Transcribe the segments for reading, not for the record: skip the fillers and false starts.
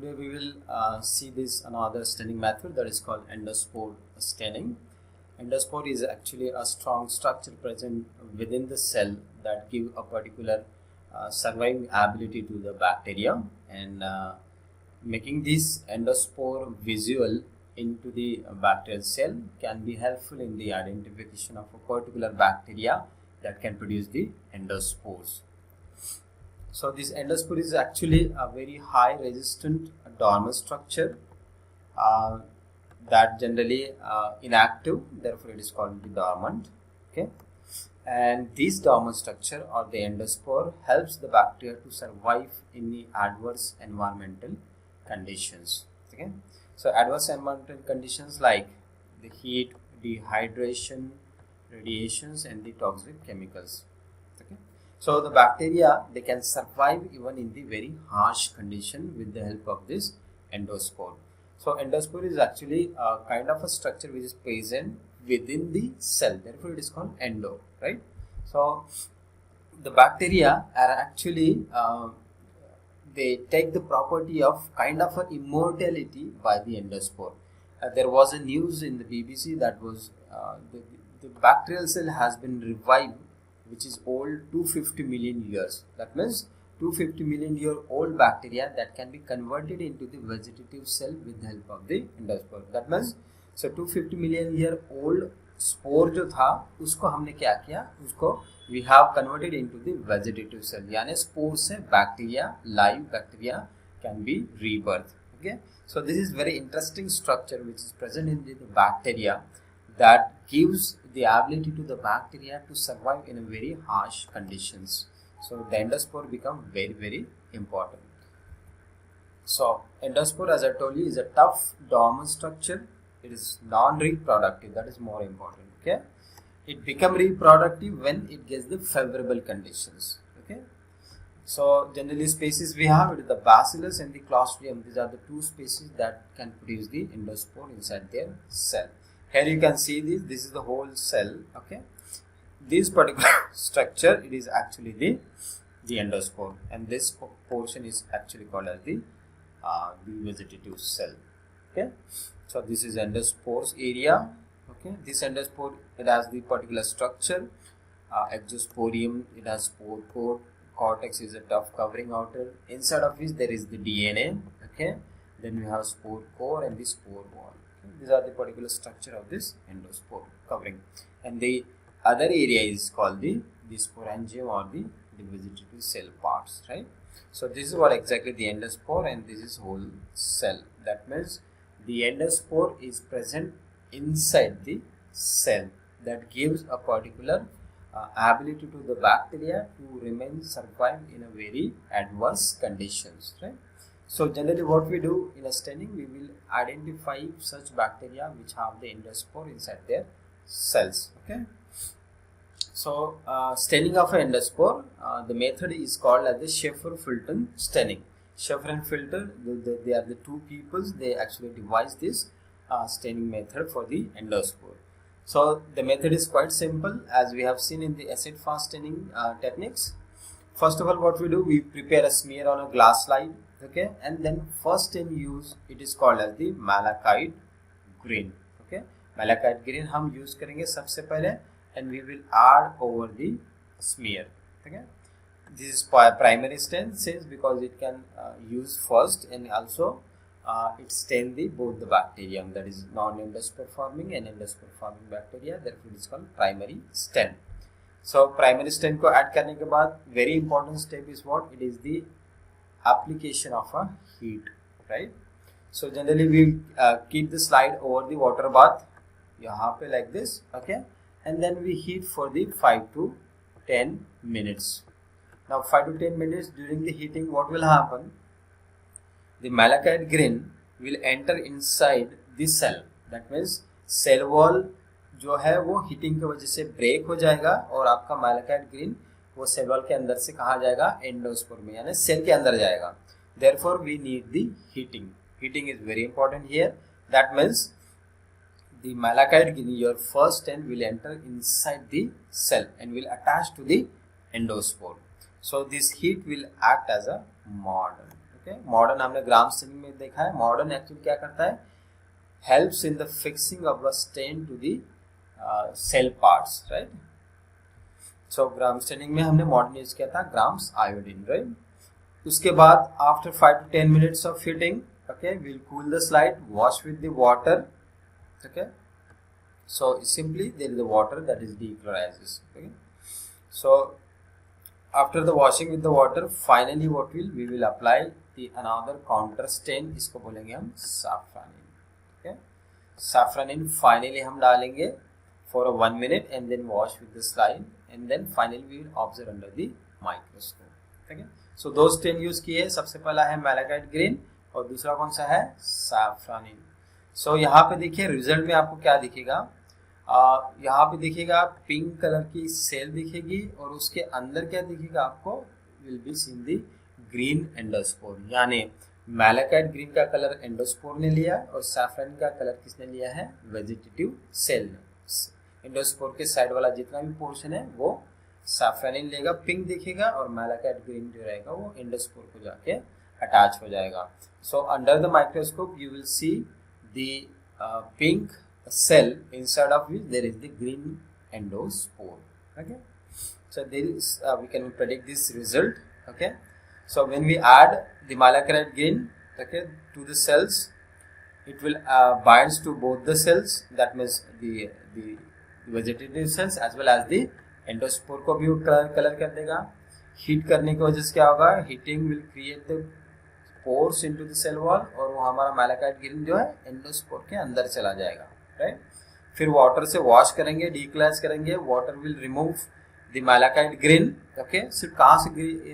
today we will see this another staining method that is called endospore staining. Endospore is actually a strong structure present within the cell that give a particular surviving ability to the bacteria, and making this endospore visual into the bacterial cell can be helpful in the identification of a particular bacteria that can produce the endospores. So this endospore is actually a very high resistant dormant structure that generally inactive, therefore it is called the dormant. Okay, and this dormant structure or the endospore helps the bacteria to survive in the adverse environmental conditions. Okay, so adverse environmental conditions like the heat, dehydration, radiations, and the toxic chemicals. Okay, so the bacteria, they can survive even in the very harsh condition with the help of this endospore. So endospore is actually a kind of a structure which is present within the cell, therefore it is called endo, right? So the bacteria are actually they take the property of kind of a immortality by the endospore. There was a news in the BBC that was the bacterial cell has been revived, which is old 250 million years. That means 250 million year old bacteria that can be converted into the vegetative cell with the help of the endospore. That means so 250 million year old spore जो था उसको हमने क्या किया, उसको we have converted into the vegetative cell, यानी spore से bacteria, live bacteria can be rebirth. Okay, so this is very interesting structure which is present in the bacteria that gives the ability to the bacteria to survive in a very harsh conditions. So the endospore become very important. So endospore, as I told you, is a tough dormant structure. It is non-reproductive, that is more important. Okay, it become reproductive when it gets the favorable conditions. Okay, so generally species we have, it is the Bacillus and the Clostridium. These are the two species that can produce the endospore inside their cell. Here you can see this is the whole cell. Okay, this particular structure, it is actually the endospore, and this portion is actually called as the vegetative cell. Okay, so this is endospores area. Okay, this endospore, it has the particular structure, exosporium, it has spore coat, cortex is a tough covering outer, inside of which there is the DNA. Okay, then we have spore core and the spore wall. These are the particular structure of this endospore covering, and the other area is called the sporangium or the vegetative cell parts, right? So this is what exactly the endospore, and this is whole cell. That means the endospore is present inside the cell that gives a particular ability to the bacteria to remain survive in a very adverse conditions, right? So generally what we do in a staining, we will identify such bacteria which have the endospore inside their cells. Okay, so staining of an endospore, the method is called as the Schaefer-Fulton staining. Schaefer and Fulton, they are the two peoples, they actually devised this staining method for the endospore. So the method is quite simple, as we have seen in the acid fast staining techniques. First of all, what we do, we prepare a smear on a glass slide. Okay, and then first in use, it is called as the malachite green. Okay, malachite green हम use करेंगे सबसे पहले, and we will add over the smear. Okay, this is primary stain says because it can use first, and also it stain the both the bacterium, that is non-endospore forming and endospore forming bacteria, therefore it is called primary stain. So primary stain को add करने के बाद very important step is what? It is the application of a heat, right? So generally we keep the slide over the water bath यहाँ पे like this. Okay, and then we heat for the 5 to 10 minutes. Now 5 to 10 minutes during the heating, what will happen? The malachite green will enter inside the cell. That means cell wall जो है वो heating की वजह से break हो जाएगा, और आपका malachite green वो सेल वॉल के अंदर से कहाँ जाएगा? एंडोस्पोर में, यानी सेल के अंदर जाएगा. Therefore we need the heating. Heating is very important here. That means the malachite green, your first stain will enter inside the cell and will attach to the endospore. So this heat will act as a mord. Okay, modern हमने ग्राम staining में देखा है। Modern actually क्या करता है, helps in the fixing of the stain to the cell parts, right. So gram staining में हमने modern use किया था ग्राम्स आयोडीन, राइट। उसके बाद after 5 to 10 minutes of heating, okay, we'll cool the slide, wash with the water, okay. So simply there is the water that is dechlorizes, okay. So after the washing with the water, finally what we will apply the another counter stain, इसको बोलेंगे हम saffronin, okay. Saffronin finally हम डालेंगे for a 1 minute and then wash with the slide and then finally we will observe under the microscope, okay. सो दो stain use किए, सबसे पहला है मैलाकाइट ग्रीन और दूसरा कौन सा है, सैफ्रॉनिन। सो यहाँ पे देखिए रिजल्ट में आपको क्या दिखेगा, यहाँ पे देखिएगा पिंक कलर की सेल दिखेगी और उसके अंदर क्या दिखेगा आपको, will be seen the green endospore, यानी मैलाकाइट ग्रीन का कलर एंडोस्पोर ने लिया और सैफ्रॉनिन का कलर किसने लिया है, वेजिटेटिव सेल ने। एंडोस्पोर के साइड वाला जितना भी पोर्शन है वो सैफ्रॉनिन लेगा, पिंक दिखेगा, और मैलाकाइट ग्रीन जो रहेगा वो एंडोस्पोर को जाके अटैच हो जाएगा। So under the microscope you will see the pink cell inside of which there is the green endospore, okay. So there is we can predict this result, okay. So when we add the malachite green, okay, to the cells, it will binds to both the cells, that means the vegetative cells as well as the endospore को भी colour कर देगा। Heat करने की वजह से क्या होगा, heating will create the pores into the cell wall और वो हमारा मैलाकाइट ग्रीन जो है एंडोस्पोर के अंदर चला जाएगा, राइट। फिर वाटर से वॉश करेंगे, डीक्लास करेंगे, water will remove the malachite green, okay. सिर्फ कहाँ से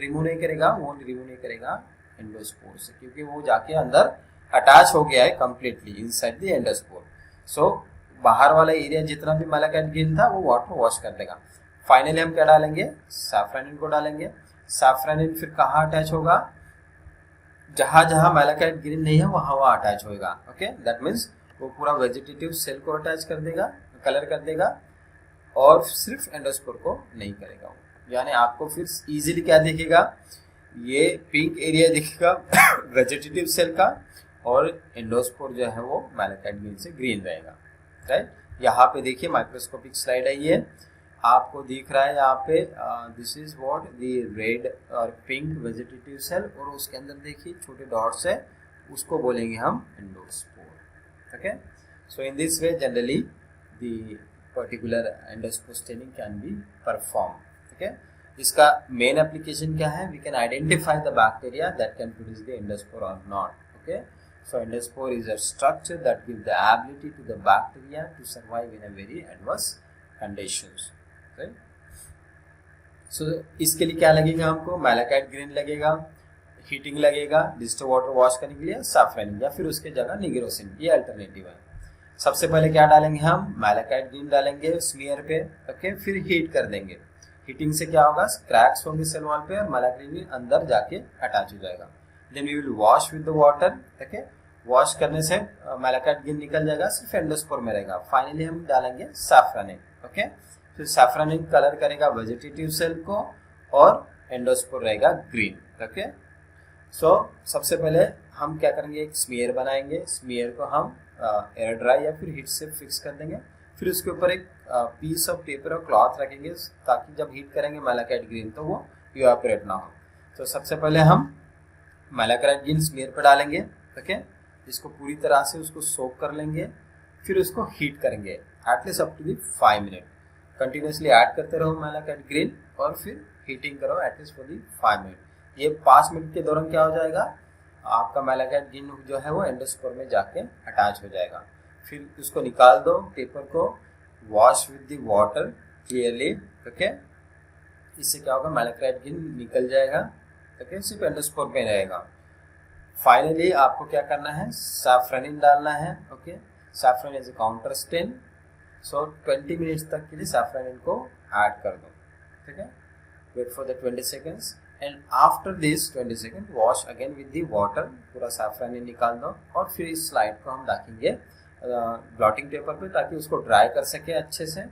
रिमूव नहीं करेगा, वो रिमूव नहीं करेगा एंडोस्पोर से, क्योंकि वो जाके अंदर अटैच हो गया है कंप्लीटली इनसाइड द एंडोस्पोर। सो बाहर वाला एरिया जितना भी मैलाकाइट ग्रीन था वो वाटर वॉश कर देगा। फाइनली हम क्या डालेंगे, सैफ्रॉनिन को डालेंगे। सैफ्रॉनिन फिर कहाँ अटैच होगा, जहां जहां मैलाकाइट ग्रीन नहीं है वहां वहां अटैच होगा, ओके। दैट मीन्स वो पूरा वेजिटेटिव सेल को अटैच कर देगा, कलर कर देगा, और सिर्फ एंडोस्पोर को नहीं करेगा वो। यानी आपको फिर इजीली क्या दिखेगा, ये पिंक एरिया दिखेगा वेजिटेटिव सेल का, और एंडोस्पोर जो है वो मैलाकाइट ग्रीन से ग्रीन रहेगा, राइट। यहाँ पे देखिए माइक्रोस्कोपिक स्लाइड है, ये आपको दिख रहा है यहाँ पे, this is what the red और पिंक वेजिटेटिव सेल, और उसके अंदर देखिए छोटे डॉट्स है, उसको बोलेंगे हम endospore, okay. So in this way generally the particular endospore staining can be perform, okay. इसका मेन एप्लीकेशन क्या है, we can identify the bacteria that can produce the endospore और not, okay. So endospore is a structure that gives the ability to the bacteria to survive in a very adverse conditions, right? So इसके लिए क्या लगेगा हमको, malachite green लगेगा, heating लगेगा, distilled water wash करने के लिए सैफ्रॉनिन, या फिर उसके जगह निग्रोसिन, ये अल्टरनेटिव है। सबसे पहले क्या डालेंगे हम, मैलाकाइट ग्रीन डालेंगे स्मीयर पे, ओके। फिर हीट कर देंगे, हीटिंग से क्या होगा, क्रैक्स होंगे सेल वॉल पे और मैलाकाइट ग्रीन अंदर जाके अटैच हो जाएगा। Then we will wash with the water, okay. Wash करने से मैलाकाइट ग्रीन निकल जाएगा, सिर्फ एंडोस्पोर में रहेगा। फाइनली हम डालेंगे सैफ्रॉनिन, ओके। फिर सैफ्रॉनिन कलर करेगा वेजिटेटिव सेल को और एंडोस्पोर रहेगा ग्रीन, ओके। सो सबसे पहले हम क्या करेंगे, एक स्मीयर बनाएंगे, स्मीयर को हम एयर ड्राई या फिर हीट से फिक्स कर देंगे। फिर उसके ऊपर एक पीस ऑफ पेपर और क्लॉथ रखेंगे, ताकि जब हीट करेंगे मैलाकाइट ग्रीन तो वो इवापोरेट ना हो। तो सबसे पहले हम मैलाकाइट ग्रीन स्मीयर पर डालेंगे, ओके। इसको पूरी तरह से उसको सोक कर लेंगे, फिर उसको हीट करेंगे at least up to the 5 minute. Continuously add करते रहो मैलाकाइट ग्रीन और फिर हीटिंग करो एटलीस्ट फॉर दी 5 मिनट। ये 5 मिनट के दौरान क्या हो जाएगा, आपका मैलाकाइट ग्रीन जो है वो एंडोस्पोर में जाके अटैच हो जाएगा। फिर उसको निकाल दो, पेपर को wash with the water clearly, okay. इससे क्या होगा, मैलाकाइट ग्रीन निकल जाएगा, ओके, सिर्फ एंडोस्पोर में रहेगा। फाइनली आपको क्या करना है, सैफ्रॉनिन डालना है, okay. Safranin is a counter stain, so 20 minutes तक के लिए सैफ्रॉनिन को ऐड कर दो, ठीक है। Wait for the 20 seconds and after this 20 second wash again with the water, पूरा सैफ्रॉनिन निकाल दो और फिर इस स्लाइड को हम रखेंगे ब्लॉटिंग पेपर पे, ताकि उसको ड्राई कर सके अच्छे से।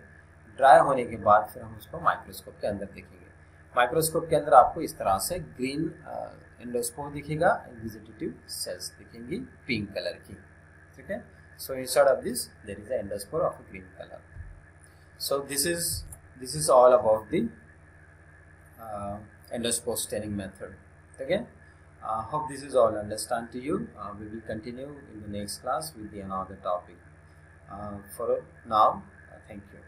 ड्राई होने के बाद फिर हम उसको माइक्रोस्कोप के अंदर देखेंगे। माइक्रोस्कोप के अंदर आपको इस तरह से ग्रीन एंडोस्पोर दिखेगा, वेजिटेटिव सेल्स दिखेंगी पिंक कलर की, ठीक है। So instead of this there is a endospore of green colour. So this is all about the endospore staining method. Okay, hope this is all understand to you. We will continue in the next class with the another topic. For now, thank you.